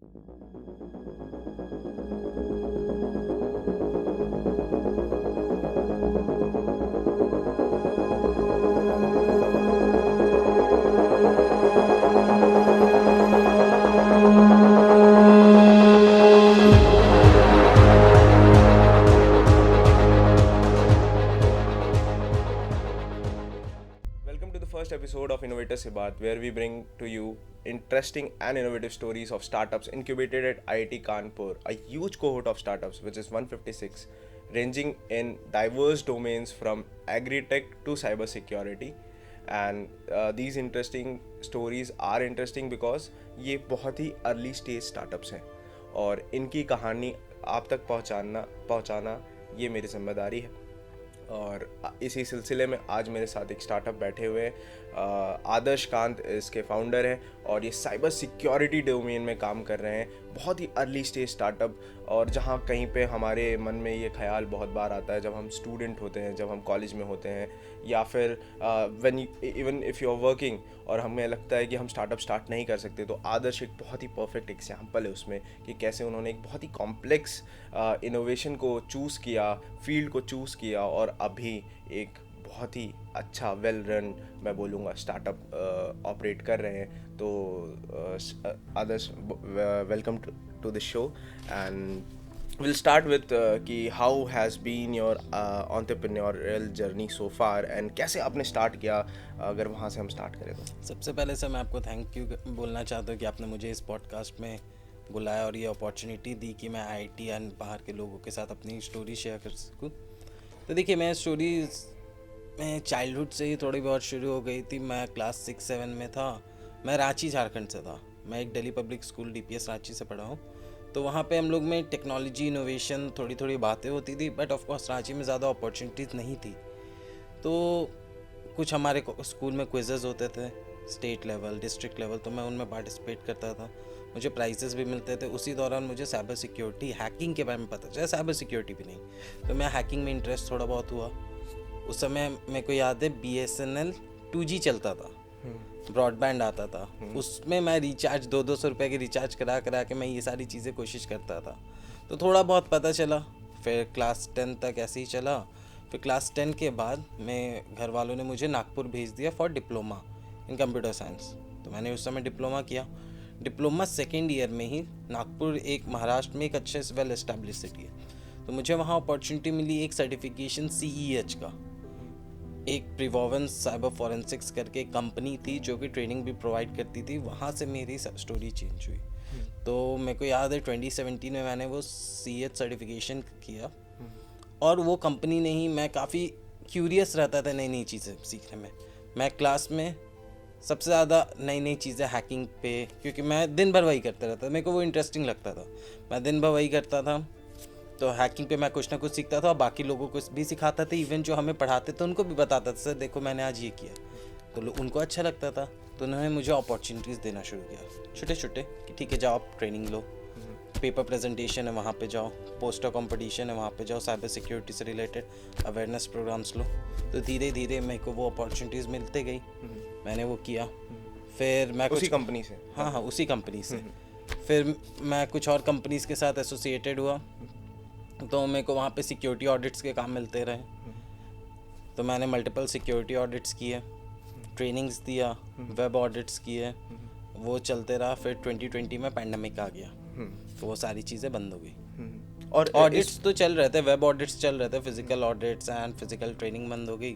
Welcome to the first episode of Innovator Se Baat, where we bring to you interesting and innovative stories of startups incubated at IIT Kanpur, a huge cohort of startups, which is 156, ranging in diverse domains from agri-tech to cybersecurity. And these interesting stories are interesting because ये बहुत ही early stage startups हैं और इनकी कहानी आप तक पहुंचाना ये मेरी जिम्मेदारी है। और इसी सिलसिले में आज मेरे साथ एक स्टार्टअप बैठे हुए हैं। आदर्श कांत इसके फाउंडर हैं और ये साइबर सिक्योरिटी डोमेन में काम कर रहे हैं। बहुत ही अर्ली स्टेज स्टार्टअप, और जहाँ कहीं पे हमारे मन में ये ख्याल बहुत बार आता है जब हम स्टूडेंट होते हैं, जब हम कॉलेज में होते हैं, या फिर when even if you are working और हमें लगता है कि हम स्टार्टअप स्टार्ट नहीं कर सकते, तो आदर्श एक बहुत ही परफेक्ट एग्जांपल है उसमें कि कैसे उन्होंने एक बहुत ही कॉम्प्लेक्स इनोवेशन को चूज़ किया, फील्ड को चूज़ किया, और अभी एक बहुत ही अच्छा वेल रन मैं बोलूँगा स्टार्टअप ऑपरेट कर रहे हैं। तो Adarsh, welcome to the show, and we'll start with कि how has been your entrepreneurial journey so far, and कैसे आपने स्टार्ट किया, अगर वहाँ से हम स्टार्ट करें तो। सबसे पहले से मैं आपको थैंक यू बोलना चाहता हूँ कि आपने मुझे इस पॉडकास्ट में बुलाया और ये अपॉर्चुनिटी दी कि मैं आईआईटी एंड बाहर के लोगों के साथ अपनी स्टोरी शेयर कर सकूँ। तो देखिए, मैं स्टोरीज में चाइल्डहुड से ही थोड़ी बहुत शुरू हो गई थी। मैं क्लास 6-7 में था। मैं रांची झारखंड से था। मैं एक Delhi public school DPS Ranchi से पढ़ा हूँ। तो वहाँ पे हम लोग में टेक्नोलॉजी इनोवेशन थोड़ी थोड़ी बातें होती थी, बट ऑफ कोर्स रांची में ज़्यादा अपॉर्चुनिटीज़ नहीं थी। तो कुछ हमारे स्कूल में क्विज़ेज़ होते थे, स्टेट लेवल, डिस्ट्रिक्ट लेवल, तो मैं उनमें पार्टिसिपेट करता था। मुझे प्राइजेस भी मिलते थे। उसी दौरान मुझे साइबर सिक्योरिटी, हैकिंग के बारे में पता चला। साइबर सिक्योरिटी भी नहीं, तो मैं हैकिंग में इंटरेस्ट थोड़ा बहुत हुआ। उस समय मेरे को याद है BSNL 2G चलता था, ब्रॉडबैंड आता था। उसमें मैं रिचार्ज 200-200 रुपये की रिचार्ज करा के मैं ये सारी चीज़ें कोशिश करता था। तो थोड़ा बहुत पता चला। फिर क्लास 10 तक ऐसे ही चला। फिर क्लास 10 के बाद मैं घर वालों ने मुझे नागपुर भेज दिया for diploma in computer science. तो मैंने उस समय डिप्लोमा किया। डिप्लोमा सेकेंड ईयर में ही नागपुर एक महाराष्ट्र में एक अच्छे से वेल एस्टेब्लिश सिटी है, तो मुझे वहाँ अपॉर्चुनिटी मिली एक सर्टिफिकेशन CEH का। एक प्रिवोवेंस साइबर फॉरेंसिक्स करके एक कंपनी थी जो कि ट्रेनिंग भी प्रोवाइड करती थी। वहाँ से मेरी स्टोरी चेंज हुई। तो मेरे को याद है 2017 में मैंने वो CEH सर्टिफिकेशन किया, और वो कंपनी ने ही, मैं काफ़ी क्यूरियस रहता था नई नई चीज़ें सीखने में। मैं क्लास में सबसे ज़्यादा नई नई चीज़ें हैकिंग पे, क्योंकि मैं दिन भर वही करता रहता था, मेरे को वो इंटरेस्टिंग लगता था। मैं दिन भर वही करता था, तो हैकिंग पे मैं कुछ ना कुछ सीखता था और बाकी लोगों को भी सिखाता था। इवन जो हमें पढ़ाते थे उनको भी बताता था, सर देखो मैंने आज ये किया। तो उनको अच्छा लगता था, तो उन्होंने मुझे अपॉर्चुनिटीज़ देना शुरू किया छोटे छोटे, कि ठीक है जाओ आप ट्रेनिंग लो, पेपर प्रेजेंटेशन है वहाँ पे जाओ, पोस्टर कंपटीशन है वहाँ पे जाओ, साइबर सिक्योरिटी से रिलेटेड अवेयरनेस प्रोग्राम्स लो। तो धीरे धीरे मेरे को वो अपॉर्चुनिटीज़ मिलते गई। मैंने वो किया। फिर मैं उसी कंपनी से? हाँ, उसी कंपनी से। फिर मैं कुछ और कंपनीज़ के साथ एसोसिएटेड हुआ, तो मेरे को वहाँ पे सिक्योरिटी ऑडिट्स के काम मिलते रहे। तो मैंने मल्टीपल सिक्योरिटी ऑडिट्स किए, ट्रेनिंग्स दिया, वेब ऑडिट्स किए, वो चलते रहा। फिर 2020 में पैंडेमिक आ गया, तो वो सारी चीज़ें बंद हो गई। और ऑडिट्स तो चल रहे थे, वेब ऑडिट्स चल रहे थे, physical audits and physical training बंद हो गई।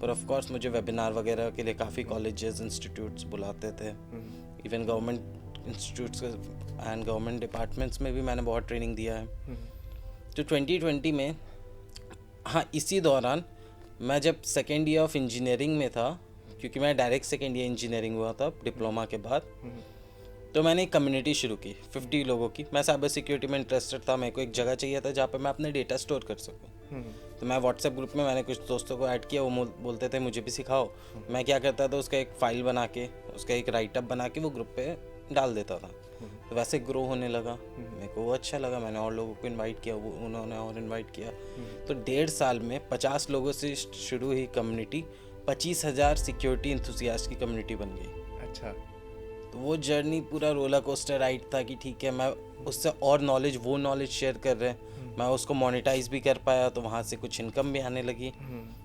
पर ऑफ कोर्स मुझे वेबिनार वगैरह के लिए काफ़ी कॉलेजेस, इंस्टीट्यूट्स बुलाते थे। Even government institutes and government departments में भी मैंने बहुत ट्रेनिंग दिया है। तो 2020 में, हाँ, इसी दौरान मैं जब सेकेंड ईयर ऑफ इंजीनियरिंग में था, क्योंकि मैं डायरेक्ट सेकेंड ईयर इंजीनियरिंग हुआ था डिप्लोमा के बाद, तो मैंने एक कम्युनिटी शुरू की 50 लोगों की। मैं साइबर सिक्योरिटी में इंटरेस्टेड था, मेरे को एक जगह चाहिए था जहाँ पे मैं अपने डेटा स्टोर कर सकूँ। तो मैं व्हाट्सएप ग्रुप में मैंने कुछ दोस्तों को ऐड किया, वो बोलते थे मुझे भी सिखाओ। मैं क्या करता था, उसका एक फ़ाइल बना के, उसका एक राइटअप बना के वो ग्रुप पे डाल देता था। तो वैसे ग्रो होने लगा, मेरे को वो अच्छा लगा। मैंने और लोगों को इनवाइट किया, वो उन्होंने और इनवाइट किया। तो 1.5 साल में 50 लोगों से शुरू हुई कम्युनिटी 25,000 सिक्योरिटी इंथुसियास्ट की कम्युनिटी बन गई। अच्छा। तो वो जर्नी पूरा रोलर कोस्टर राइड था कि ठीक है, मैं उससे और वो नॉलेज शेयर कर रहे हैं, मैं उसको मोनेटाइज भी कर पाया, तो वहाँ से कुछ इनकम भी आने लगी।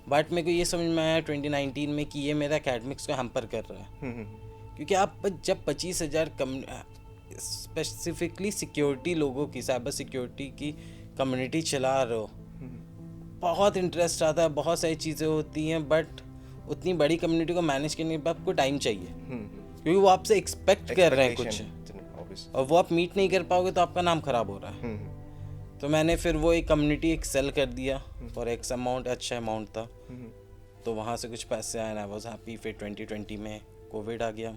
बट मेरे को ये समझ में आया 2019 में कि ये मेरा एकेडमिक्स को हैम्पर कर रहा है, क्योंकि आप जब 25,000 स्पेसिफिकली सिक्योरिटी लोगों की, साइबर सिक्योरिटी की कम्युनिटी चला रहे हो, बहुत इंटरेस्ट आता है, बहुत सारी चीज़ें होती हैं, बट उतनी बड़ी कम्युनिटी को मैनेज करने के बाद आपको टाइम चाहिए, क्योंकि वो आपसे एक्सपेक्ट कर रहे हैं कुछ, और वो आप मीट नहीं कर पाओगे तो आपका नाम खराब हो रहा है। तो मैंने फिर वो एक कम्युनिटी एक सेल कर दिया और एक्स अमाउंट, अच्छा अमाउंट था, तो वहाँ से कुछ पैसे आए, आई वाज हैप्पी। फिर 2020 में कोविड आ गया,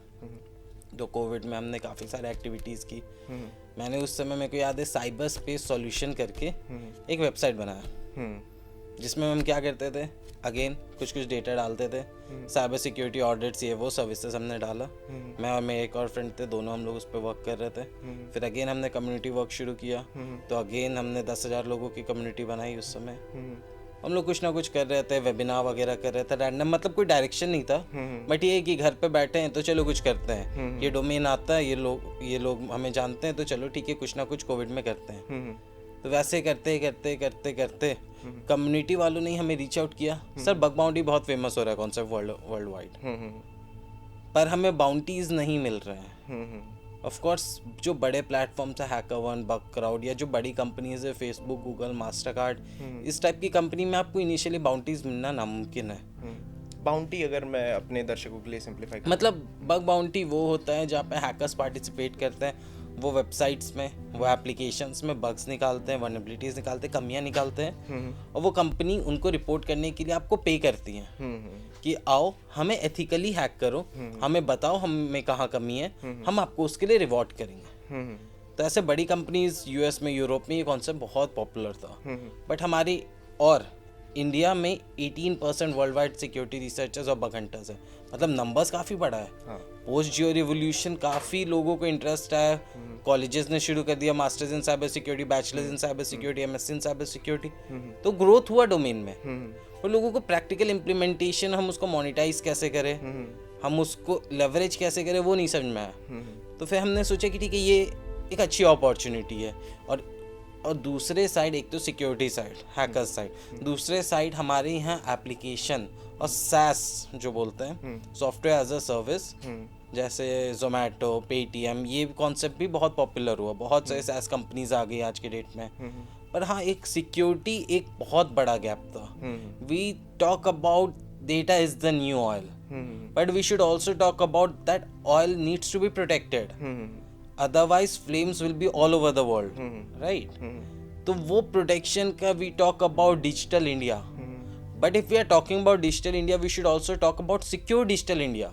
तो कोविड में हमने काफ़ी सारी एक्टिविटीज़ की। मैंने उस समय, मेरे को याद है, साइबर स्पेस सॉल्यूशन करके एक वेबसाइट बनाया, जिसमें हम क्या करते थे, अगेन कुछ डेटा डालते थे, साइबर सिक्योरिटी ऑडिट्स, ये वो सर्विसेज हमने डाला। मैं और मेरे एक और फ्रेंड थे, दोनों हम लोग उस पर वर्क कर रहे थे। फिर अगेन हमने कम्युनिटी वर्क शुरू किया, तो अगेन हमने 10,000 लोगों की कम्युनिटी बनाई। उस समय हम लोग कुछ ना कुछ कर रहे थे, वेबिनार वगैरह कर रहे थे, रैंडम, मतलब कोई डायरेक्शन नहीं था, बट ये है कि घर पे बैठे हैं तो चलो कुछ करते हैं, ये डोमेन आता है, ये लोग हमें जानते हैं, तो चलो ठीक है, कुछ ना कुछ कोविड में करते हैं। तो वैसे करते करते कम्युनिटी वालों ने हमें रीच आउट किया, सर बग बाउंटी बहुत फेमस हो रहा है कॉन्सेप्ट वर्ल्ड वाइड, पर हमें बाउंटीज नहीं मिल रहे हैं। ऑफ कोर्स जो बड़े प्लेटफॉर्म्स है, हैकरवन, बग क्राउड, या जो बड़ी कंपनीज है, फेसबुक, गूगल, मास्टरकार्ड, इस टाइप की कंपनी में आपको इनिशियली बाउंटीज मिलना नामुमकिन है। बाउंटी अगर मैं अपने दर्शकों के लिए सिंप्लीफाई मतलब बग बाउंटी वो होता है जहाँ पे हैकर्स पार्टिसिपेट करते हैं, वो वेबसाइट्स में, वो एप्लीकेशंस में बग्स निकालते हैं, वल्नरेबिलिटीज निकालते हैं, कमियां निकालते हैं, और वो कंपनी उनको रिपोर्ट करने के लिए आपको पे करती है कि आओ हमें एथिकली हैक करो, हमें बताओ हमें कहाँ कमी है, हम आपको उसके लिए रिवॉर्ड करेंगे। तो ऐसे बड़ी कंपनीज यूएस में, यूरोप में ये कॉन्सेप्ट बहुत पॉपुलर था, बट हमारी और इंडिया में 18% वर्ल्ड वाइड सिक्योरिटी रिसर्चर्स और बग हंटर्स है, मतलब नंबर्स काफ़ी बड़ा है। पोस्ट जियो रिवोल्यूशन काफ़ी लोगों को इंटरेस्ट है, कॉलेजेस ने शुरू कर दिया masters in cyber security, bachelors in cyber security, MSc in cyber security, तो ग्रोथ हुआ डोमेन में। और लोगों को प्रैक्टिकल इम्प्लीमेंटेशन, हम उसको मोनेटाइज कैसे करें, हम उसको लेवरेज कैसे करें, वो नहीं समझ में आया। तो फिर हमने सोचा कि ठीक है, ये एक अच्छी अपॉर्चुनिटी है। और दूसरे साइड, एक तो सिक्योरिटी साइड, हैकर्स साइड, दूसरे साइड हमारे यहाँ एप्लीकेशन और SaaS जो बोलते हैं, सॉफ्टवेयर एज अ सर्विस, जैसे जोमेटो, पेटीएम, ये कॉन्सेप्ट भी बहुत पॉपुलर हुआ, बहुत सारे SaaS कंपनीज आ गई आज के डेट में। पर हाँ, एक सिक्योरिटी एक बहुत बड़ा गैप था। We talk about data is the new oil, but we should also talk about that oil needs to be protected, otherwise flames will be all over the world, right? तो वो protection का we talk about digital India, but if we are talking about digital India, we should also talk about secure digital India,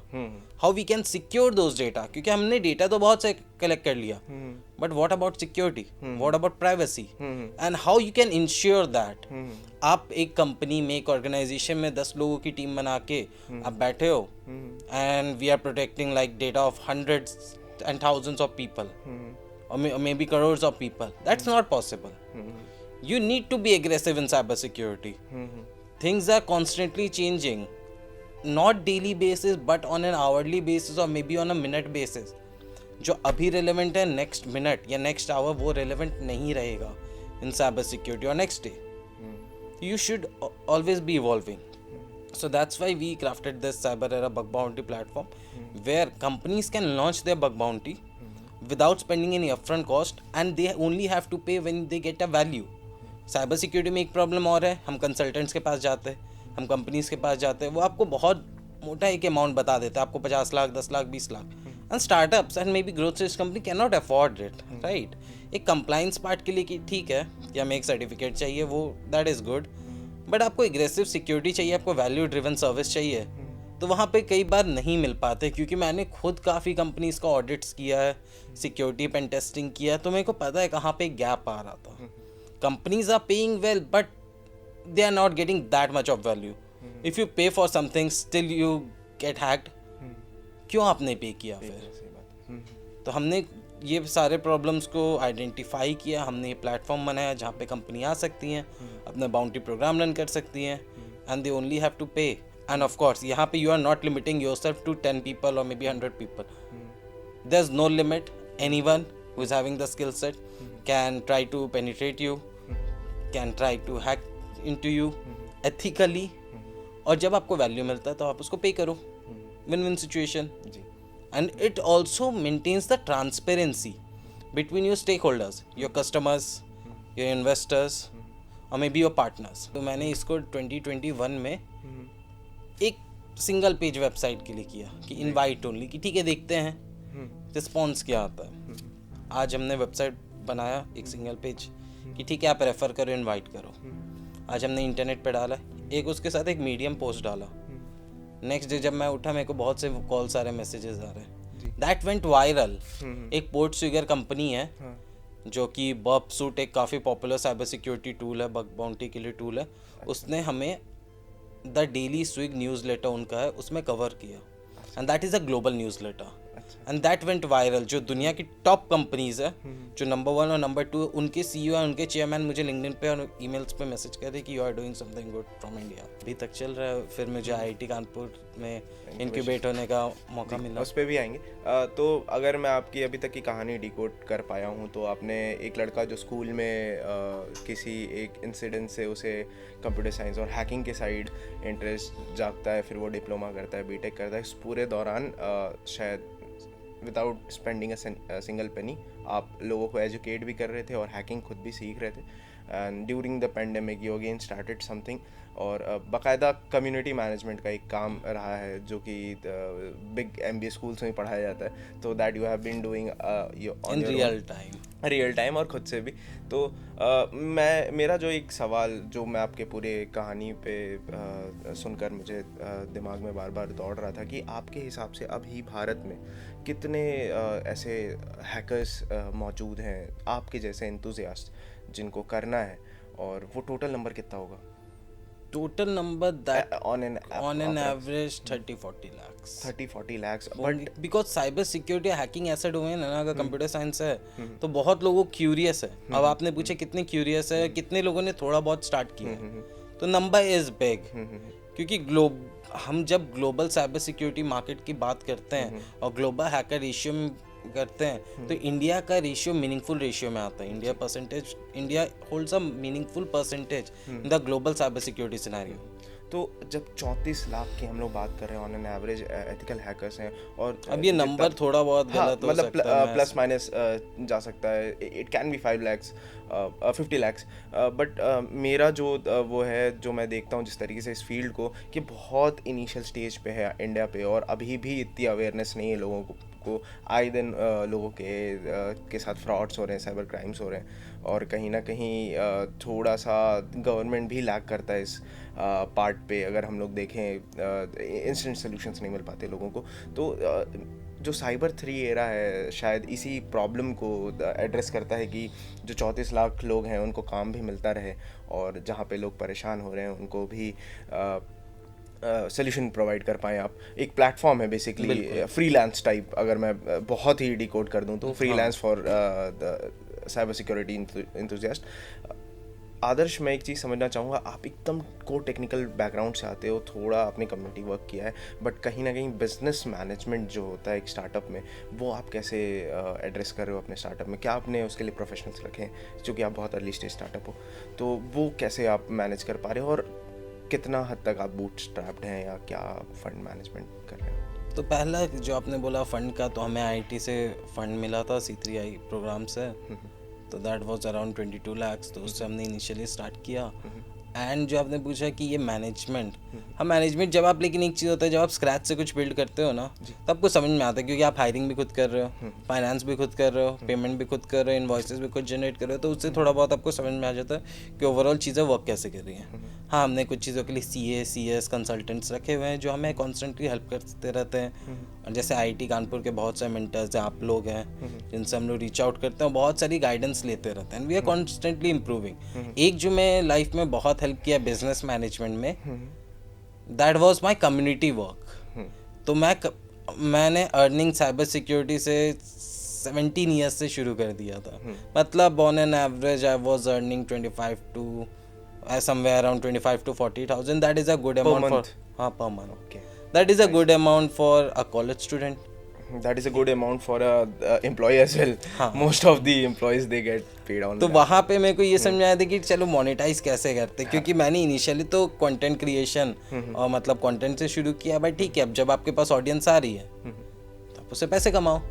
how we can secure those data, क्योंकि हमने data तो बहुत से collect कर लिया, but what about security, what about privacy, and how you can ensure that. आप एक company में, एक ऑर्गेनाइजेशन में 10 लोगों की टीम बना के आप बैठे हो, and we are protecting like data of hundreds and thousands of people, or maybe crores of people. That's not possible. You need to be aggressive in cybersecurity. Things are constantly changing, not daily basis, but on an hourly basis or maybe on a minute basis. जो अभी relevant है next minute या next hour, वो relevant नहीं रहेगा in cybersecurity or next day. You should always be evolving. So that's why we crafted this Cyber Era Bug Bounty platform, where companies can launch their bug bounty without spending any upfront cost, and they only have to pay when they get a value. Cyber security में एक problem और है, हम consultants के पास जाते हैं, हम companies के पास जाते हैं, वो आपको बहुत मोटा एक अमाउंट बता देते हैं, आपको 50 lakh, 10 lakh, 20 lakh, and startups and may be growth stage company can not afford it, right? एक कंप्लाइंस पार्ट के लिए कि ठीक है कि हमें एक सर्टिफिकेट चाहिए, वो दैट इज़ गुड, बट आपको एग्रेसिव सिक्योरिटी चाहिए, आपको वैल्यू ड्रिवन सर्विस चाहिए, तो वहाँ पे कई बार नहीं मिल पाते। क्योंकि मैंने खुद काफ़ी कंपनीज का ऑडिट्स किया है, सिक्योरिटी पेन टेस्टिंग किया, तो मेरे को पता है कहाँ पे गैप आ रहा था। Companies are paying well, but they are not getting that much of value. If you pay for something still you get hacked, क्यों आपने पे किया फिर? तो हमने ये सारे प्रॉब्लम्स को आइडेंटिफाई किया, हमने ये प्लेटफॉर्म बनाया जहाँ पे कंपनी आ सकती हैं, अपना बाउंटी प्रोग्राम रन कर सकती हैं, and they only have to pay. And of course यहाँ पे you are not limiting yourself to 10 people और maybe 100 people, there's no limit. Anyone who is having the skill set can try to penetrate you, can try to hack into you ethically. और जब आपको value मिलता है तो आप उसको pay करो. Win win situation. And it also maintains the transparency between your stakeholders, your customers, your investors, or maybe your partners. तो मैंने इसको 2021 में एक सिंगल पेज वेबसाइट के लिए किया कि इनवाइट ओनली, कि ठीक है देखते हैं रिस्पॉन्स क्या आता है. आज हमने वेबसाइट बनाया एक सिंगल पेज कि ठीक है आप रेफ़र करो, इनवाइट करो. आज हमने इंटरनेट पे डाला, एक उसके साथ एक मीडियम पोस्ट डाला. नेक्स्ट डे जब मैं उठा मेरे को बहुत से कॉल्स आ रहे, मैसेजेस आ रहे हैं. That went viral. एक पोर्ट स्विगर कंपनी है जो कि बर्प सूट एक काफ़ी पॉपुलर साइबर सिक्योरिटी टूल है, बग बाउंटी के लिए टूल है. उसने हमें द डेली स्विग न्यूज़लेटर उनका है उसमें कवर किया. And that is a global newsletter. And that went viral. जो दुनिया की टॉप कंपनीज है, जो नंबर 1 और नंबर 2, उनके CEO और उनके चेयरमैन मुझे लिंक्डइन पे और ईमेल्स पे मैसेज कर रहे कि you are doing something good from India. अभी तक चल रहा है. फिर मुझे IIT कानपुर में इंक्यूबेट होने का मौका मिला. उस पर भी आएंगे. तो अगर मैं आपकी अभी तक की कहानी डिकोड कर पाया हूँ तो आपने एक लड़का जो स्कूल में किसी एक इंसिडेंट से उसे कंप्यूटर साइंस और हैकिंग के साइड इंटरेस्ट जागता है, फिर वो डिप्लोमा करता है, बीटेक करता है. इस पूरे दौरान शायद without spending a single penny आप लोगों को एजुकेट भी कर रहे थे और हैकिंग खुद भी सीख रहे थे. And during the pandemic you again started something, और बाकायदा कम्युनिटी मैनेजमेंट का एक काम रहा है जो कि बिग MBA स्कूल्स में पढ़ाया जाता है. तो that you have been doing in real time और ख़ुद से भी. तो मेरा जो एक सवाल जो मैं आपके पूरे कहानी पे सुनकर मुझे दिमाग में बार बार दौड़ रहा था कि आपके हिसाब से अभी भारत में कितने ऐसे हैकर्स मौजूद हैं आपके जैसे एंथुसियास्ट जिनको करना है, और वो टोटल नंबर कितना होगा? Total number that on an average 30-40 lakhs. 30-40 lakhs. But because cyber security hacking ऐसा डोमेन है ना, अगर कंप्यूटर साइंस है तो बहुत लोगों क्यूरियस है. अब आपने पूछे कितने क्यूरियस है, कितने लोगों ने थोड़ा बहुत स्टार्ट किया, तो नंबर इज बिग. क्योंकि हम जब ग्लोबल साइबर सिक्योरिटी मार्केट की बात करते हैं और ग्लोबल हैकर रेशियो में करते हैं तो इंडिया का रेशियो मीनिंगफुल रेशियो में आता है. India holds a meaningful percentage in the global cyber security scenario. तो जब 34 लाख की हम लोग बात कर रहे हैं on an average ethical hackers हैं, और अब ये नंबर थोड़ा बहुत गलत हो सकता है, प्लस माइनस जा सकता है. It can be 5 lakhs 50 lakhs. But मेरा जो वो है जो मैं देखता हूँ जिस तरीके से इस फील्ड को कि बहुत इनिशियल स्टेज पे है इंडिया पे, और अभी भी इतनी अवेयरनेस नहीं है लोगों को. आए दिन लोगों के साथ फ्रॉड्स हो रहे हैं, साइबर क्राइम्स हो रहे हैं, और कहीं ना कहीं थोड़ा सा गवर्नमेंट भी लैग करता है इस पार्ट पे. अगर हम लोग देखें इंस्टेंट सोल्यूशंस नहीं मिल पाते लोगों को. तो जो साइबर 3 एरा है शायद इसी प्रॉब्लम को एड्रेस करता है कि जो 34 लाख लोग हैं उनको काम भी मिलता रहे, और जहाँ पे लोग परेशान हो रहे हैं उनको भी सोल्यूशन प्रोवाइड कर पाएँ आप. एक प्लेटफॉर्म है बेसिकली फ्रीलांस टाइप, अगर मैं बहुत ही डिकोड कर दूँ तो freelance for cyber security enthusiast. Adarsh, मैं एक चीज़ समझना चाहूँगा, आप एकदम को टेक्निकल बैकग्राउंड से आते हो, थोड़ा अपनी कम्युनिटी वर्क किया है, बट कहीं ना कहीं बिजनेस मैनेजमेंट जो होता है एक स्टार्टअप में, वो आप कैसे एड्रेस कर रहे हो अपने स्टार्टअप में? क्या आपने उसके लिए प्रोफेशनल्स रखे हैं, क्योंकि आप बहुत अर्ली स्टेज स्टार्टअप हो, तो वो कैसे आप मैनेज कर पा रहे हो, और कितना हद तक आप बूटस्ट्रैप्ड हैं या क्या फंड मैनेजमेंट कर रहे हो? तो पहला जो आपने बोला फंड का, तो हमें IIT से फंड मिला था C3I प्रोग्राम से. तो दैट वाज अराउंड 22 lakhs. तो उससे हमने इनिशियली स्टार्ट किया. एंड जो आपने पूछा कि ये मैनेजमेंट, हाँ मैनेजमेंट जब आप, लेकिन एक चीज़ होता है जब आप स्क्रैच से कुछ बिल्ड करते हो ना तब आपको समझ में आता है, क्योंकि आप हायरिंग भी खुद कर रहे हो, फाइनेंस भी खुद कर रहे हो, पेमेंट भी खुद कर रहे हो, इनवॉइसेस भी खुद जनरेट कर रहे हो, तो उससे थोड़ा बहुत आपको समझ में आ जाता है कि ओवरऑल चीज़ें वर्क कैसे कर रही हैं. हाँ, हमने कुछ चीज़ों के लिए CA CS कंसल्टेंट्स रखे हुए हैं जो हमें कॉन्स्टेंटली हेल्प करते रहते हैं. और जैसे IIT कानपुर के बहुत सारे मेंटर्स हैं, आप लोग हैं जिनसे हम लोग रीच आउट करते हैं, बहुत सारी गाइडेंस लेते रहते हैं. We are constantly improving. एक जो मैं लाइफ में बहुत हेल्प किया बिजनेस मैनेजमेंट में, that was my community work. तो मैंने अर्निंग साइबर सिक्योरिटी से 17 ईयर्स से शुरू कर दिया था. मतलब on an average I was earning 25 to somewhere around 25 to 40,000. That is a good amount for per month. Okay. That is a good amount for a college student. That is a good amount for a employee as well. Most of the employees they get paid on तो that. वहाँ पे मेरे को ये समझ आया था कि चलो मोनेटाइज कैसे करते, क्योंकि मैंने इनिशियली तो कंटेंट क्रिएशन और मतलब कंटेंट से शुरू किया। भाई ठीक है, अब जब आपके पास ऑडियंस आ रही है तो आप उससे पैसे कमाओ,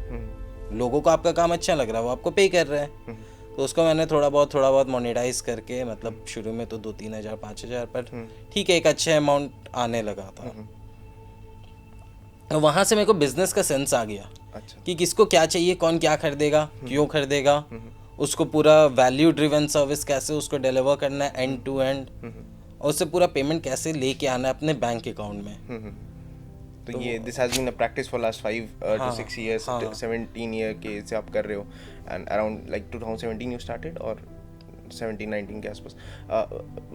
लोगों को आपका काम अच्छा लग रहा है, वो आपको पे कर रहे हैं। तो उसको मैंने थोड़ा बहुत मोनेटाइज करके, मतलब शुरू में तो 2-3 हज़ार 5 हज़ार पर ठीक है एक अच्छे अमाउंट आने लगा था। तो वहाँ से मेरे को बिजनेस का सेंस आ गया अच्छा। कि किसको क्या चाहिए, कौन क्या खरीदेगा, क्यों खरीदेगा, उसको पूरा वैल्यू ड्रिवन सर्विस कैसे उसको डिलीवर करना है एंड टू एंड, और उससे पूरा पेमेंट कैसे लेके आना है अपने बैंक अकाउंट में। तो ये this has been a practice for last 5 to 6 years, 17 year के से आप कर रहे हो, and around like 2017 you started और 17-19 के आसपास।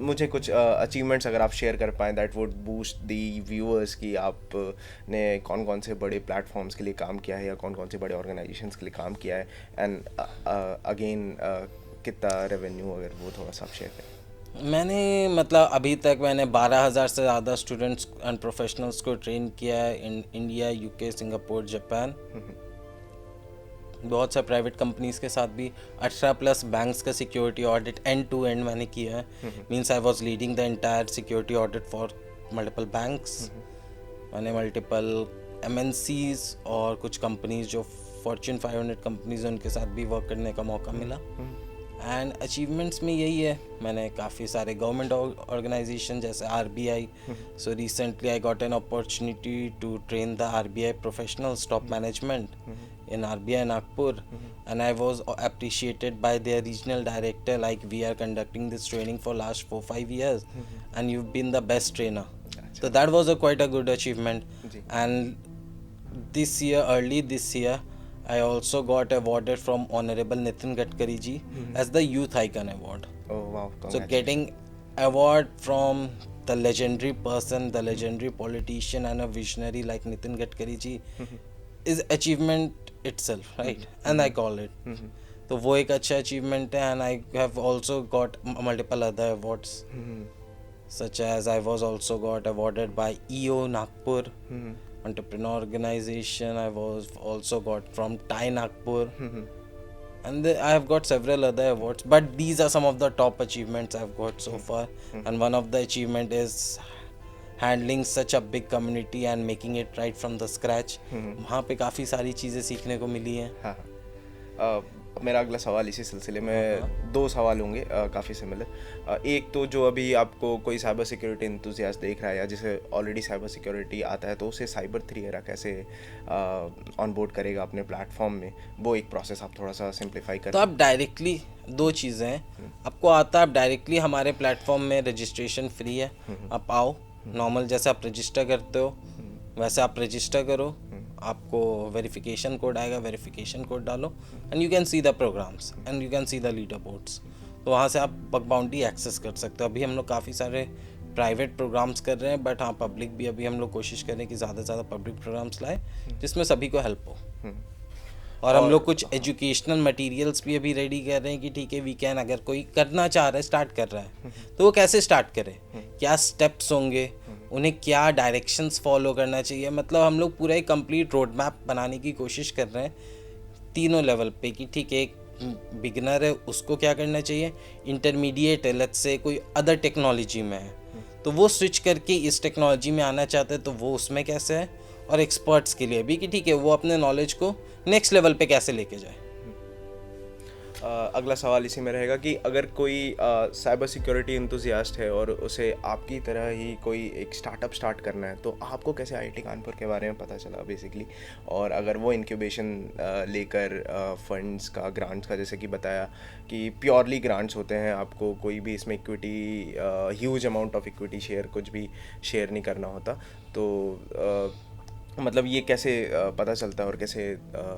मुझे कुछ अचीवमेंट्स अगर आप शेयर कर पाएँ that would boost the viewers की आपने कौन कौन से बड़े प्लेटफॉर्म्स के लिए काम किया है या कौन कौन से बड़े ऑर्गेनाइजेशंस के लिए काम किया है, एंड अगेन कितना रेवेन्यू, अगर वो थोड़ा सा आप शेयर करें। मैंने मतलब अभी तक मैंने 12,000 से ज़्यादा स्टूडेंट्स एंड प्रोफेशनल्स को ट्रेन किया है in India, UK, Singapore, Japan, बहुत सा प्राइवेट कंपनीज के साथ भी। 18+ बैंक्स का security audit end to end मैंने किया है। Means I was leading the entire security audit for multiple banks. मैंने मल्टीपल MNCs और कुछ कंपनीज जो फॉर्च्यून 500 कंपनीज हैं उनके साथ भी वर्क करने का मौका मिला। एंड अचीवमेंट्स में यही है, मैंने काफ़ी सारे गवर्नमेंट ऑर्गेनाइजेशन जैसे RBI, so recently I got an opportunity to train the RBI professionals top management in RBI Nagpur, and I was appreciated by their regional director like we are conducting this training for last 4-5 years and you've been the best trainer. So that was quite a good achievement. And this year, early this year, I also got awarded from Honorable Nitin Gadkari ji as the Youth Icon Award. Oh wow, So getting award from the legendary person, the legendary politician and a visionary like Nitin Gadkari ji is achievement itself, right? And I call it. तो वो एक अच्छा achievement है, and I have also got multiple other awards, such as I was also got awarded by EO Nagpur Entrepreneur Organization. I was also got from TiE Nagpur, and I have got several other awards. But these are some of the top achievements I've got so far. And one of the achievement is handling such a big community and making it right from the scratch. वहाँ पे काफ़ी सारी चीज़ें सीखने को मिली हैं। हाँ, मेरा अगला सवाल इसी सिलसिले में 2 सवाल होंगे काफ़ी सिमिलर। एक तो जो अभी आपको कोई साइबर सिक्योरिटी इंथुसियास्ट देख रहा है या जिसे ऑलरेडी साइबर सिक्योरिटी आता है, तो उसे साइबर 3 एरा कैसे ऑन बोर्ड करेगा अपने प्लेटफॉर्म में, वो एक प्रोसेस आप थोड़ा सा सिंप्लीफाई करें। तो आप डायरेक्टली 2 चीज़ें हैं, आपको आता है आप डायरेक्टली हमारे प्लेटफॉर्म में रजिस्ट्रेशन फ्री है, आप आओ, नॉर्मल जैसे आप रजिस्टर करते हो वैसे आप रजिस्टर करो, आपको वेरिफिकेशन कोड आएगा, वेरिफिकेशन कोड डालो and you can see the programs and you can see the leader boards. तो वहाँ से आप बग बाउंटी एक्सेस कर सकते हो। अभी हम लोग काफ़ी सारे प्राइवेट प्रोग्राम्स कर रहे हैं, बट हाँ पब्लिक भी अभी हम लोग कोशिश कर रहे हैं कि ज़्यादा से ज़्यादा पब्लिक प्रोग्राम्स लाए जिसमें सभी को हेल्प हो। और हम लोग कुछ एजुकेशनल मटेरियल्स भी अभी रेडी कर रहे हैं कि ठीक है वी कैन, अगर कोई करना चाह रहा है, स्टार्ट कर रहा है तो वो कैसे स्टार्ट करे, क्या स्टेप्स होंगे, उन्हें क्या डायरेक्शंस फॉलो करना चाहिए। मतलब हम लोग पूरा एक कंप्लीट रोड मैप बनाने की कोशिश कर रहे हैं तीनों लेवल पे कि ठीक है एक बिगनर है उसको क्या करना चाहिए, इंटरमीडिएट है लेट्स से कोई अदर टेक्नोलॉजी में है तो वो स्विच करके इस टेक्नोलॉजी में आना चाहते हैं तो वो उसमें कैसे है, और एक्सपर्ट्स के लिए भी कि ठीक है वो अपने नॉलेज को नेक्स्ट लेवल पे कैसे लेके जाए। अगला सवाल इसी में रहेगा कि अगर कोई साइबर सिक्योरिटी इंथुसियास्ट है और उसे आपकी तरह ही कोई एक स्टार्टअप स्टार्ट करना है, तो आपको कैसे IIT कानपुर के बारे में पता चला बेसिकली, और अगर वो इंक्यूबेशन लेकर फंड्स का, ग्रांट्स का, जैसे कि बताया कि प्योरली ग्रांट्स होते हैं, आपको कोई भी इसमें equity, huge amount of equity share कुछ भी शेयर नहीं करना होता, तो मतलब ये कैसे पता चलता है और कैसे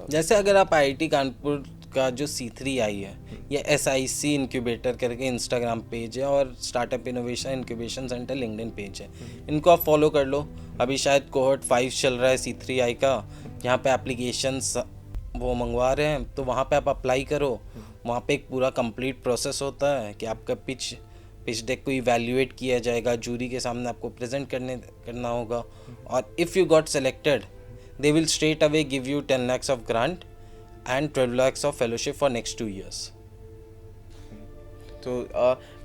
जैसे अगर आप IIT कानपुर का जो C3I है, ये SIC इंक्यूबेटर करके इंस्टाग्राम पेज है और startup innovation incubation centre LinkedIn page है, इनको आप फॉलो कर लो। अभी शायद कोहर्ट 5 चल रहा है C3I का, यहाँ पे एप्लीकेशंस वो मंगवा रहे हैं, तो वहाँ पे आप अप्लाई करो। वहाँ पे एक पूरा कंप्लीट प्रोसेस होता है कि आपका पिच डेक को इवैल्यूएट किया जाएगा, जूरी के सामने आपको प्रेजेंट करना होगा, और if you got selected they will straight away give you 10 lakhs of grant and 12 lakhs of fellowship for next 2 years. तो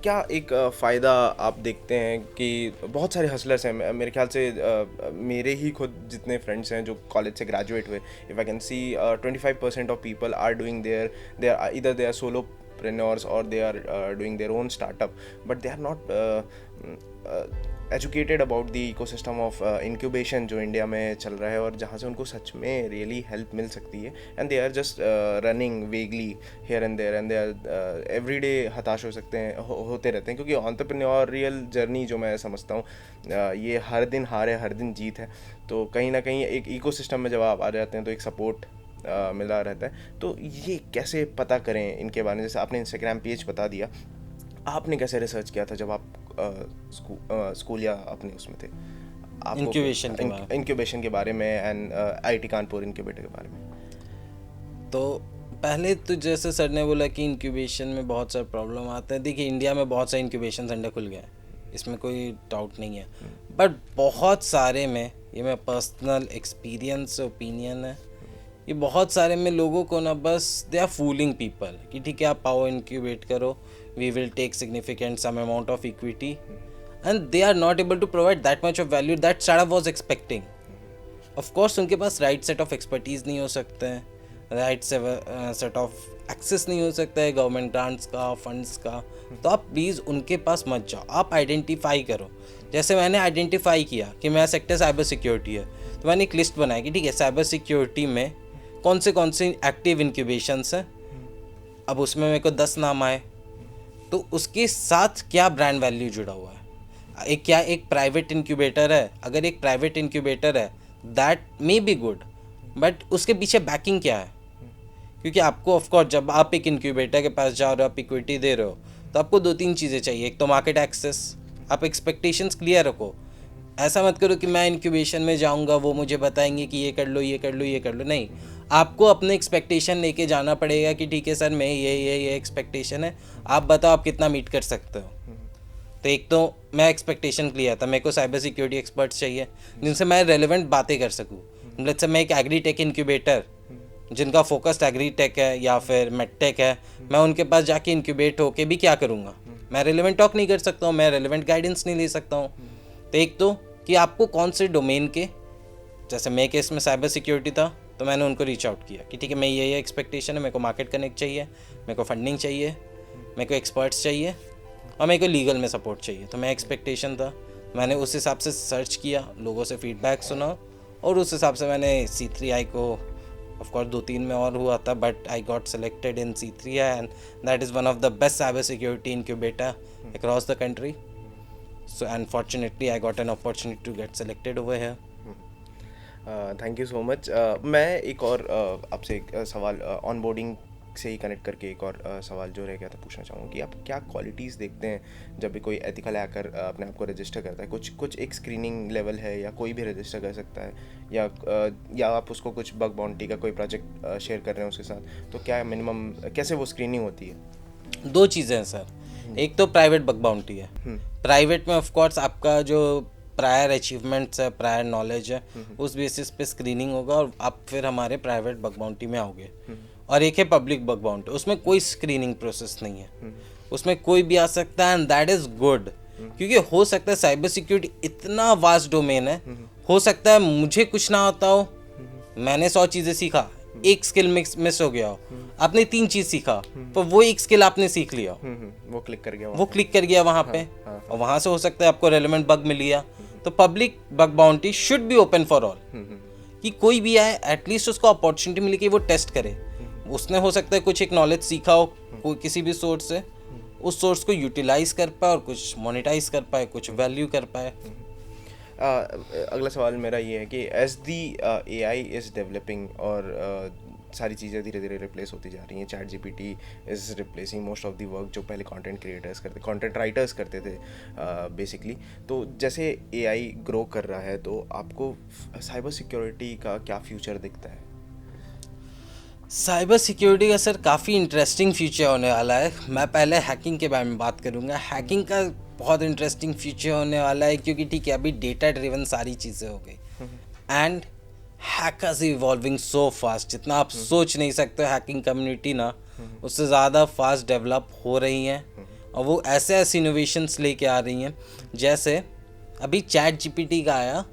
क्या एक फ़ायदा आप देखते हैं कि बहुत सारे हसलर्स हैं, मेरे ख्याल से मेरे ही खुद जितने फ्रेंड्स हैं जो कॉलेज से ग्रेजुएट हुए, if I can see 25% of people are doing their they are solopreneurs और they are doing their own startup, but they are not educated about the ecosystem of incubation जो India में चल रहा है और जहाँ से उनको सच में रियली हेल्प मिल सकती है, and they are just running vaguely here and there, and they are every day हताश हो सकते हैं, होते रहते हैं, क्योंकि एंटरप्रेन्योरियल जर्नी जो मैं समझता हूँ ये हर दिन हार है, हर दिन जीत है। तो कहीं ना कहीं एक इकोसिस्टम में जब आप आ जाते हैं तो एक सपोर्ट मिला रहता है। तो ये कैसे पता करें इनके बारे में? जैसे आपने इंस्टाग्राम पेज बता दिया, आपने कैसे रिसर्च किया था जब आप स्कूल या अपने उसमें थे? इंक्यूबेशन के बारे में एंड आईआईटी कानपुर इंक्यूबेटर के बारे में। तो पहले तो जैसे सर ने बोला कि इंक्यूबेशन में बहुत सारे प्रॉब्लम आते हैं। देखिए इंडिया में बहुत सारे इंक्यूबेशन सेंटर खुल गए, इसमें कोई डाउट नहीं है, बट बहुत सारे में, ये मेरा पर्सनल एक्सपीरियंस ओपिनियन है, ये बहुत सारे में लोगों को ना बस दे आर फूलिंग पीपल कि ठीक है आप आओ इंक्यूबेट करो, we will take significant some amount of equity, and they are not able to provide that much of value that startup was expecting. Of course उनके पास right set of expertise नहीं हो सकते हैं, right set of access नहीं हो सकता है government grants का, फंड्स का। तो आप प्लीज़ उनके पास मत जाओ, आप आइडेंटिफाई करो। जैसे मैंने आइडेंटिफाई किया कि मेरा सेक्टर साइबर सिक्योरिटी है, तो मैंने एक लिस्ट बनाई कि ठीक है साइबर सिक्योरिटी में कौन से एक्टिव इंक्यूबेशंस हैं। अब उसमें मेरे को 10 नाम आए, तो उसके साथ क्या ब्रांड वैल्यू जुड़ा हुआ है। एक प्राइवेट इंक्यूबेटर है, अगर एक प्राइवेट इंक्यूबेटर है that may be good, but उसके पीछे बैकिंग क्या है? क्योंकि आपको ऑफकोर्स जब आप एक इंक्यूबेटर के पास जा रहे हो, आप इक्विटी दे रहे हो, तो आपको 2-3 चीज़ें चाहिए। एक तो मार्केट एक्सेस, आप एक्सपेक्टेशंस क्लियर रखो। ऐसा मत करो कि मैं इंक्यूबेशन में जाऊंगा, वो मुझे बताएंगे कि ये कर लो, ये कर लो, ये कर लो। नहीं, आपको अपने एक्सपेक्टेशन लेके जाना पड़ेगा कि ठीक है सर मैं ये एक्सपेक्टेशन है, आप बताओ आप कितना मीट कर सकते हो। तो एक तो मैं एक्सपेक्टेशन क्लियर था, मेरे को साइबर सिक्योरिटी एक्सपर्ट्स चाहिए जिनसे मैं रेलेवेंट बातें कर सकूँ। लेट्स से मैं एक एग्री टेक इंक्यूबेटर जिनका फोकस्ड एग्री टेक है या फिर मेडटेक है, मैं उनके पास जाके इंक्यूबेट होके भी क्या करूँगा? मैं रेलेवेंट टॉक नहीं कर सकता हूँ, मैं रेलेवेंट गाइडेंस नहीं ले सकता हूँ। तो एक तो कि आपको कौन से डोमेन के, जैसे मेरे केस में साइबर सिक्योरिटी था, तो मैंने उनको रीच आउट किया कि ठीक है मैं ये एक्सपेक्टेशन है, मेरे को मार्केट कनेक्ट चाहिए, मेरे को फंडिंग चाहिए, मेरे को एक्सपर्ट्स चाहिए और मेरे को लीगल में सपोर्ट चाहिए। तो मैं एक्सपेक्टेशन था, मैंने उस हिसाब से सर्च किया, लोगों से फीडबैक सुना और उस हिसाब से मैंने C3I को, ऑफकोर्स 2-3 में और हुआ था, but I got selected in C3I and that is one of the best cyber security incubator across the country. So unfortunately I got an opportunity to get selected over here. Thank you so much. मैं एक और आपसे एक सवाल onboarding से ही connect करके एक और सवाल जो रह गया था पूछना चाहूँगा कि आप क्या क्वालिटीज़ देखते हैं जब भी कोई एथिकल हैकर अपने आप को रजिस्टर करता है? कुछ एक स्क्रीनिंग लेवल है या कोई भी रजिस्टर कर सकता है, या आप उसको कुछ बग बाउंटी का कोई प्रोजेक्ट शेयर कर रहे हैं उसके साथ, तो क्या मिनिमम कैसे वो स्क्रीनिंग होती है? 2 चीज़ें हैं सर, एक तो प्राइवेट बग बाउंटी है। प्राइवेट में ऑफकोर्स आपका जो प्रायर अचीवमेंट्स है, प्रायर नॉलेज है, उस बेसिस पे स्क्रीनिंग होगा और आप फिर हमारे प्राइवेट बग बाउंटी में आओगे। और एक है पब्लिक बग बाउंटी, उसमें कोई स्क्रीनिंग प्रोसेस नहीं है, उसमें कोई भी आ सकता है एंड दैट इज़ गुड। क्योंकि हो सकता है साइबर सिक्योरिटी इतना वास्ट डोमेन है, हो सकता है मुझे कुछ ना आता हो, मैंने 100 चीज़ें सीखा, एक स्किल मिस हो गया हो, आपने 3 चीज़ सीखा, तो वो एक स्किल आपने सीख लिया, वो क्लिक कर गया वहाँ पे, और वहाँ से हो सकता है आपको रेलेवेंट बग मिल गया। तो public bug bounty should be open for all, कि कोई भी आए एटलीस्ट उसको अपॉर्चुनिटी मिले कि वो टेस्ट करे। उसने हो सकता है कुछ एक नॉलेज सीखा हो कोई किसी भी सोर्स से, उस सोर्स को यूटिलाइज कर पाए और कुछ मोनेटाइज कर पाए, कुछ वैल्यू कर पाए। अगला सवाल मेरा ये है कि as the AI is developing और सारी चीज़ें धीरे धीरे रिप्लेस होती जा रही हैं, ChatGPT is replacing most of the work जो पहले कंटेंट क्रिएटर्स करते, कंटेंट राइटर्स करते थे बेसिकली। तो जैसे AI ग्रो कर रहा है, तो आपको साइबर सिक्योरिटी का क्या फ्यूचर दिखता है? साइबर सिक्योरिटी का सर काफ़ी इंटरेस्टिंग फ्यूचर होने वाला है। मैं पहले हैकिंग के बारे में बात करूँगा। हैकिंग का बहुत इंटरेस्टिंग फ्यूचर होने वाला है, क्योंकि ठीक है अभी डेटा ड्रिवन सारी चीज़ें हो गई and hackers evolving so fast, जितना आप सोच नहीं सकते हैकिंग कम्युनिटी ना उससे ज़्यादा फास्ट डेवलप हो रही हैं और वो ऐसे ऐसे इनोवेशंस लेके आ रही हैं। जैसे अभी चैट जीपीटी का आया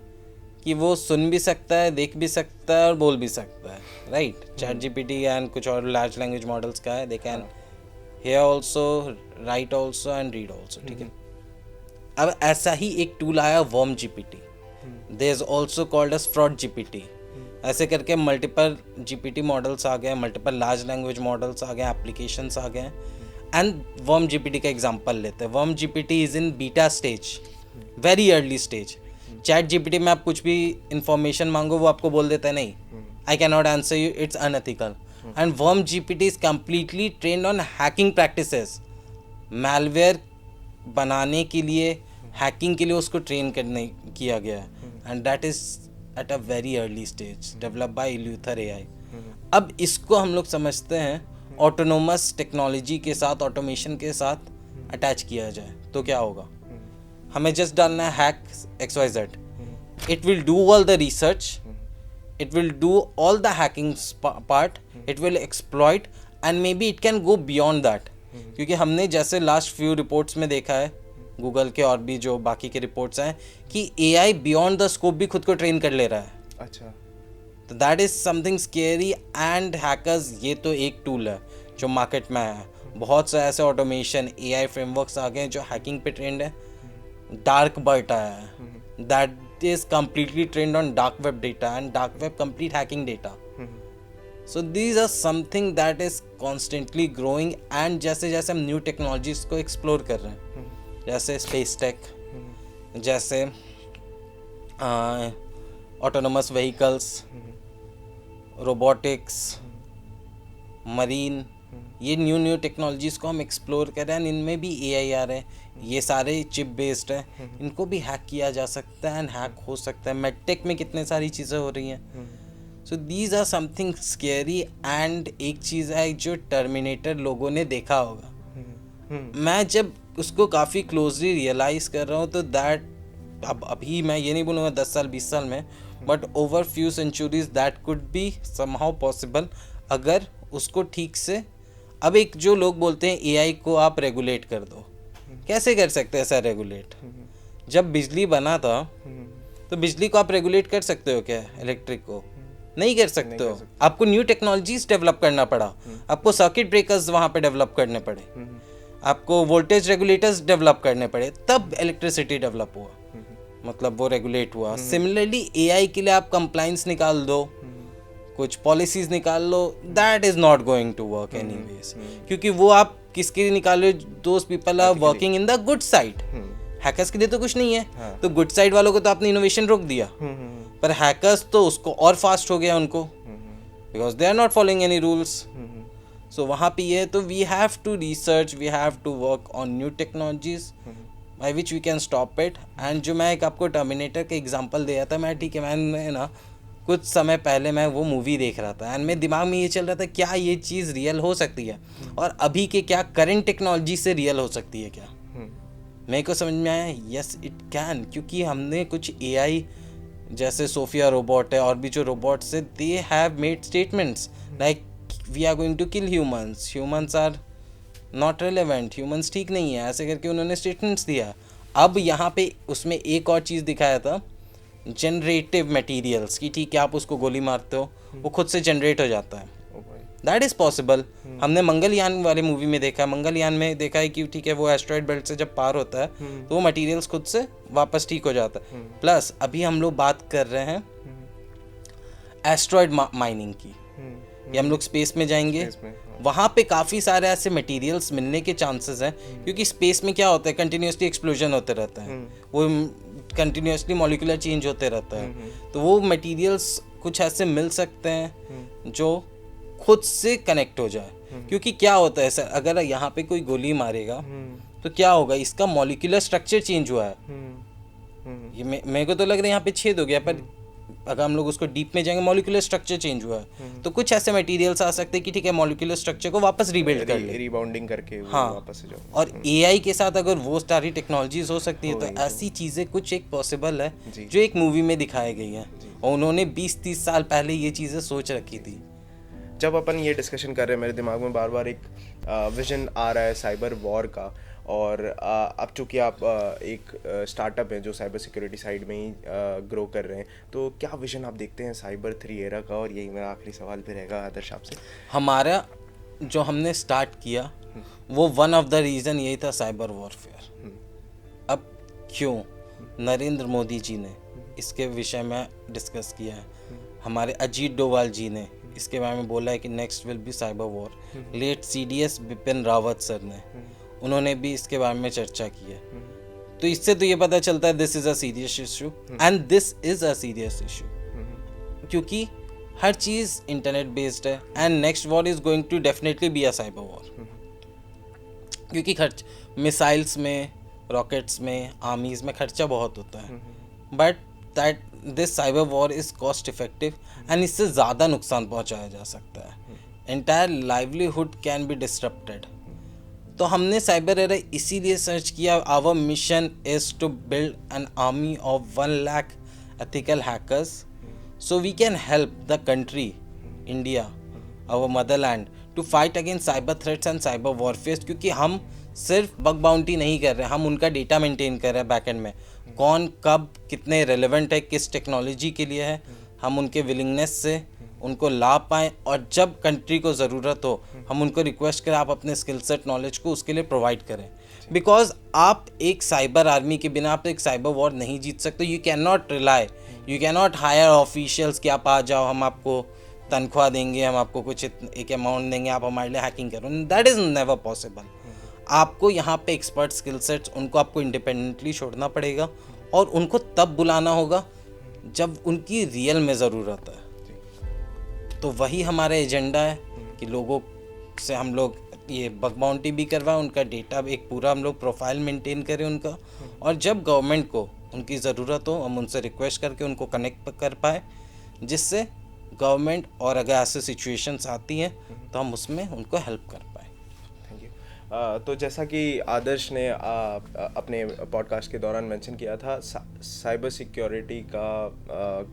कि वो सुन भी सकता है, देख भी सकता है और बोल भी सकता है, राइट। चैट जीपीटी एंड कुछ और लार्ज लैंग्वेज मॉडल्स का है, they can hear also, write also and read also, ठीक है। अब ऐसा ही एक टूल आया worm GPT, there is also called as fraud GPT. ऐसे करके मल्टीपल जीपीटी मॉडल्स आ गए, मल्टीपल लार्ज लैंग्वेज मॉडल्स आ गए, एप्लीकेशंस आ गए। एंड वर्म जीपीटी का एग्जांपल लेते हैं। Worm GPT is in beta stage, very early stage. Chat GPT में आप कुछ भी इंफॉर्मेशन मांगो वो आपको बोल देता है नहीं, I can not answer you, it's unethical. And worm GPT is completely trained on hacking practices, malware बनाने के लिए, हैकिंग के लिए उसको ट्रेन करने किया गया है। And that is at a very early stage, developed by Eleuther AI. अब इसको हम लोग समझते हैं ऑटोनोमस टेक्नोलॉजी के साथ, ऑटोमेशन के साथ अटैच किया जाए तो क्या होगा। हमें जस्ट डालना है hack XYZ, it will do all the research, it will do all the hacking part, it will exploit and maybe it can go beyond that। क्योंकि हमने जैसे लास्ट फ्यू रिपोर्ट्स में देखा है, गूगल के और भी जो बाकी के रिपोर्ट्स हैं, कि AI बियॉन्ड द स्कोप भी खुद को ट्रेन कर ले रहा है। अच्छा, तो that is something scary. And hackers, ये तो एक टूल है जो मार्केट में है। बहुत से ऐसे ऑटोमेशन AI फ्रेमवर्क्स आ गए हैं जो हैकिंग पे ट्रेंड है। डार्क बर्ट आया है, that is completely trained on dark web data, and dark web complete hacking data। So these are something that is constantly growing, and जैसे जैसे हम new technologies को explore कर रहे हैं, जैसे space tech, जैसे autonomous vehicles, robotics, marine, ये न्यू टेक्नोलॉजीज़ को हम एक्सप्लोर कर रहे हैं। इनमें भी AI आ रहे हैं, ये सारे चिप बेस्ड हैं, इनको भी हैक किया जा सकता है एंड हैक हो सकता है। मेडटेक में कितने सारी चीज़ें हो रही हैं। So these are something scary. And एक चीज़ है जो टर्मिनेटर लोगों ने देखा होगा, मैं जब उसको काफ़ी क्लोजली रियलाइज़ कर रहा हूँ तो दैट, अब अभी मैं ये नहीं बोलूँगा 10 साल 20 साल में, but over few centuries that could be somehow possible अगर उसको ठीक से। अब एक जो लोग बोलते हैं AI को आप रेगुलेट कर दो, कैसे कर सकते हैं ऐसा रेगुलेट। जब बिजली बना था तो बिजली को आप रेगुलेट कर सकते हो क्या, इलेक्ट्रिक को नहीं कर सकते हो। आपको न्यू टेक्नोलॉजीज डेवलप करना पड़ा, आपको सर्किट ब्रेकर्स वहाँ पे डेवलप करने पड़े, आपको वोल्टेज रेगुलेटर्स डेवलप करने पड़े, तब इलेक्ट्रिसिटी डेवलप हुआ, मतलब वो रेगुलेट हुआ। सिमिलरली AI के लिए आप कंप्लाइंस निकाल दो, कुछ पॉलिसीज निकाल लो, that is not going to work anyways, क्योंकि वो आप किसके लिए निकाल रहे हो, those people are working in the good side. Hackers के लिए तो कुछ नहीं है। तो गुड साइड वालों को तो आपने इनोवेशन रोक दिया, पर हैकर्स तो उसको और फास्ट हो गया उनको, because they are not following any rules. So वहाँ पे ये तो we have to research, we have to work on new technologies by which we can stop it. And जो मैं एक आपको टर्मिनेटर का एग्जाम्पल दिया था, मैं ठीक है, मैंने ना कुछ समय पहले मैं वो मूवी देख रहा था एंड मेरे दिमाग में ये चल रहा था क्या ये चीज़ रियल हो सकती है, और अभी के क्या करंट टेक्नोलॉजी से रियल हो सकती है क्या। मेरे को समझ में आया यस इट कैन, क्योंकि हमने कुछ AI जैसे सोफिया रोबोट है और भी जो रोबोट्स है, they have made statements like we are going to kill humans, humans are not relevant, humans ठीक नहीं है, ऐसे करके उन्होंने स्टेटमेंट्स दिया। अब यहाँ पे उसमें एक और चीज़ दिखाया था, जनरेटिव मटेरियल्स की, ठीक है आप उसको गोली मारते हो वो खुद से जनरेट हो जाता है, दैट इज़ पॉसिबल। हमने मंगलयान वाले मूवी में देखा है, मंगलयान में देखा है कि ठीक है वो एस्ट्रॉयड बेल्ट से जब पार होता है तो वो मटेरियल्स खुद से वापस ठीक हो जाता है। प्लस अभी हम लोग बात कर रहे हैं एस्ट्रॉयड माइनिंग की, ये हम लोग स्पेस में जाएंगे, वहाँ पे काफ़ी सारे ऐसे मटेरियल्स मिलने के चांसेस हैं, क्योंकि स्पेस में क्या होता है कंटिन्यूसली एक्सप्लोजन होते रहता है, वो कंटिन्यूसली मॉलिक्यूलर चेंज होते रहता है। तो वो मटेरियल्स कुछ ऐसे मिल सकते हैं जो खुद से कनेक्ट हो जाए, क्योंकि क्या होता है सर, अगर यहाँ पे कोई गोली मारेगा तो क्या होगा, इसका मॉलिक्यूलर स्ट्रक्चर चेंज हुआ है। ये मेरे को तो लग रहा है यहाँ पे छेद हो गया, पर अगर हम लोग उसको डीप में जाएंगे मॉलिक्यूलर स्ट्रक्चर चेंज हुआ है, तो कुछ ऐसे मटेरियल्स आ सकते हैं कि ठीक है मॉलिक्यूलर स्ट्रक्चर को वापस रीबिल्ड कर ले, रिबाउंडिंग करके हाँ वापस जाओ। और AI के साथ अगर वो सारी टेक्नोलॉजीज हो सकती है तो ऐसी चीज़ें कुछ एक पॉसिबल है जो एक मूवी में दिखाई गई है। और उन्होंने 20-30 साल पहले ये चीज़ें सोच रखी थी। जब अपन ये डिस्कशन कर रहे हैं मेरे दिमाग में बार बार एक विजन आ रहा है साइबर वॉर का, और अब चूंकि आप एक स्टार्टअप है जो साइबर सिक्योरिटी साइड में ही ग्रो कर रहे हैं, तो क्या विजन आप देखते हैं साइबर 3 एरा का? और यही मेरा आखिरी सवाल भी रहेगा आदर्श आपसे। हमारा जो हमने स्टार्ट किया वो वन ऑफ द रीज़न यही था, साइबर वॉरफेयर। अब क्यों नरेंद्र मोदी जी ने इसके विषय में डिस्कस किया है, हमारे अजीत डोभाल जी ने इसके बारे में बोला है कि next will be cyber war, late CDS Bipin Rawat sir ने उन्होंने भी इसके बारे में चर्चा की है। तो इससे तो ये पता चलता है this is a serious issue, and this is a serious issue, क्योंकि हर चीज़ इंटरनेट बेस्ड है, and next war is going to definitely be a cyber war, क्योंकि खर्च मिसाइल्स में, रॉकेट्स में, आर्मीज़ में खर्चा बहुत होता है, but that this cyber war is cost effective, and इससे ज़्यादा नुकसान पहुंचाया जा सकता है, entire livelihood can be disrupted. तो हमने साइबर एरा इसीलिए सर्च किया। Our mission is to build an army of 1 lakh ethical hackers, so we can help the country India, our motherland, to fight against cyber threats and cyber warfare। क्योंकि हम सिर्फ bug bounty नहीं कर रहे, हम उनका डेटा मेंटेन कर रहे हैं बैकएंड में, कौन कब कितने रेलेवेंट है, किस टेक्नोलॉजी के लिए है, हम उनके विलिंगनेस से उनको लाभ पाएँ, और जब कंट्री को ज़रूरत हो हम उनको रिक्वेस्ट करें आप अपने स्किल सेट नॉलेज को उसके लिए प्रोवाइड करें। बिकॉज आप एक साइबर आर्मी के बिना आप एक साइबर वॉर नहीं जीत सकते। You can not rely, you can not hire officials कि आप आ जाओ, हम आपको तनख्वाह देंगे, हम आपको कुछ एक अमाउंट देंगे, आप हमारे लिए हैकिंग करो। That is never possible. आपको यहाँ पे एक्सपर्ट स्किल सेट्स उनको आपको इंडिपेंडेंटली छोड़ना पड़ेगा, और उनको तब बुलाना होगा जब उनकी रियल में ज़रूरत है। तो वही हमारा एजेंडा है कि लोगों से हम लोग ये बग बाउंटी भी करवाएं, उनका डेटा एक पूरा हम लोग प्रोफाइल मेंटेन करें उनका, और जब गवर्नमेंट को उनकी ज़रूरत हो हम उनसे रिक्वेस्ट करके उनको कनेक्ट कर पाए, जिससे गवर्नमेंट, और अगर ऐसे सिचुएशंस आती हैं तो हम उसमें उनको हेल्प कर पाए। Thank you. तो जैसा कि आदर्श ने अपने पॉडकास्ट के दौरान मेंशन किया था, साइबर सिक्योरिटी का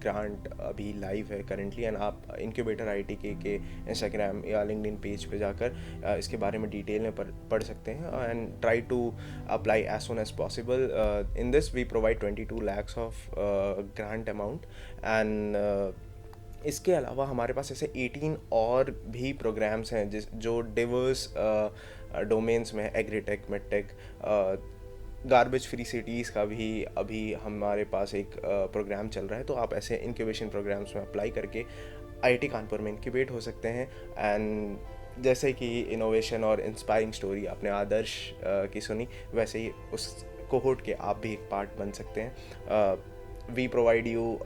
ग्रांट अभी लाइव है करेंटली, एंड आप इनक्यूबेटर IT के इंस्टाग्राम या लिंक्डइन पेज पे जाकर इसके बारे में डिटेल में पढ़ सकते हैं, and try to apply as soon as possible. In this we provide 22 lakhs of grant amount, and इसके अलावा हमारे पास ऐसे 18 और भी प्रोग्राम्स हैं जो डिवर्स डोमेन्स में, agritech, medtech, garbage free cities का भी अभी हमारे पास एक प्रोग्राम चल रहा है। तो आप ऐसे इंक्यूबेशन प्रोग्राम्स में अप्लाई करके IIT कानपुर में इंक्यूबेट हो सकते हैं। एंड जैसे कि इनोवेशन और इंस्पायरिंग स्टोरी आपने आदर्श की सुनी, वैसे ही उस कोहोर्ट के आप भी एक पार्ट बन सकते हैं। We provide you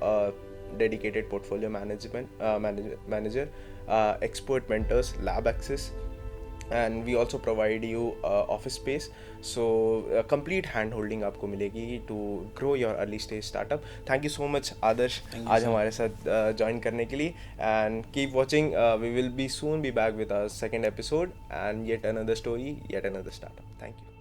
dedicated portfolio manager, expert mentors, lab access, and we also provide you office space, so complete hand holding आपको मिलेगी to grow your early stage startup। thank you so much आदर्श आज हमारे साथ join करने के लिए, and keep watching, we will be soon be back with our second episode and yet another story, yet another startup। thank you।